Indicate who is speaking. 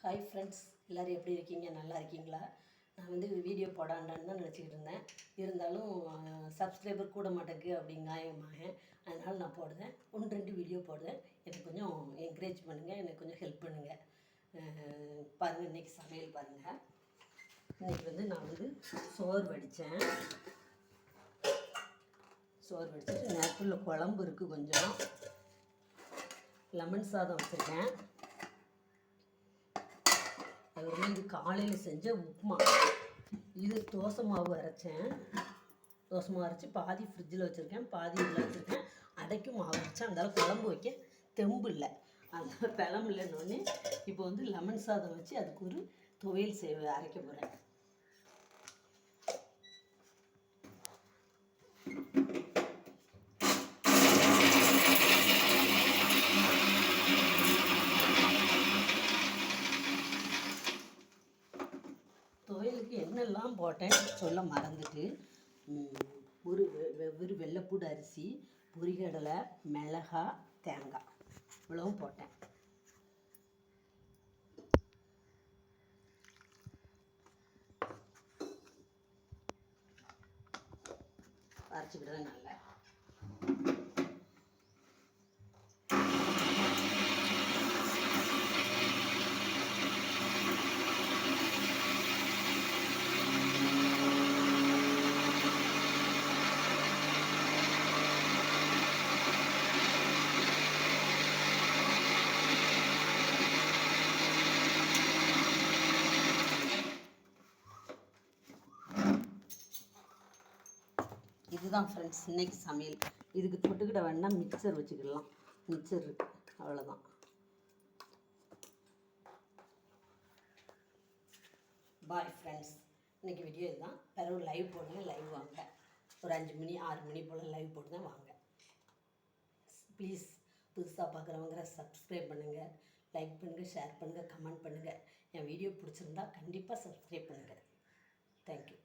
Speaker 1: Hi friends, எல்லோரும் எப்படி இருக்கீங்க? நல்லா இருக்கீங்களா? நான் வந்து வீடியோ போடாண்டான்னு தான் நினச்சிக்கிட்டு இருந்தேன். இருந்தாலும் சப்ஸ்கிரைபர் கூட மாட்டேங்குது அப்படிங்காயமாக, அதனால் நான் போடுறேன். 1-2 வீடியோ போடுறேன். எனக்கு கொஞ்சம் என்கரேஜ் பண்ணுங்கள், எனக்கு கொஞ்சம் ஹெல்ப் பண்ணுங்கள். பாருங்கள், இன்றைக்கி சமையல் பாருங்கள். இன்றைக்கி வந்து நான் வந்து சோறு வடித்தேன். சோறு வடிச்சிட்டு நேரத்தில் குழம்பு இருக்குது, கொஞ்சம் லெமன் சாதம் வச்சுருக்கேன். அதுக்கப்புறம் இது காலையில் செஞ்ச உப்புமா. இது தோசை மாவு அரைச்சேன். தோசை மாவு அரைச்சி பாதி ஃப்ரிட்ஜில் வச்சுருக்கேன், பாதி இதில் வச்சுருக்கேன். அடைக்கும் மாவு அரைச்சேன். அதனால் குழம்பு வைக்க தெம்பு இல்லை, அதனால் பழம் இல்லைன்னொன்னே இப்போ வந்து லெமன் சாதம் வச்சு அதுக்கு ஒரு துவையல் அரைக்க போகிறேன். துவையலுக்கு என்னெல்லாம் போட்டேன் சொல்ல மறந்துட்டு, ஒரு வெள்ளைப்பூடு அரிசி, பொரிகடலை, மிளகாய், தேங்காய் இவ்வளவும் போட்டேன். அரைச்சிக்கிட்டதான் நல்லா. இதுதான் ஃப்ரெண்ட்ஸ் இன்றைக்கி சமையல். இதுக்கு தொட்டுக்கிட்ட வேணால் மிக்சர் வச்சுக்கிடலாம். மிக்சர் இருக்குது, அவ்வளோதான். பாய் ஃப்ரெண்ட்ஸ், இன்றைக்கி வீடியோ இதுதான். பிறகு லைவ் போடுங்க, லைவ் வாங்க. ஒரு 5 மணி 6 மணி போல் லைவ் போடுதான் வாங்க. ப்ளீஸ் புதுசாக பார்க்குறவங்க சப்ஸ்கிரைப் பண்ணுங்கள், லைக் பண்ணுங்கள், ஷேர் பண்ணுங்கள், கமெண்ட் பண்ணுங்கள். என் வீடியோ பிடிச்சிருந்தா கண்டிப்பாக சப்ஸ்கிரைப் பண்ணுங்கள். தேங்க்யூ.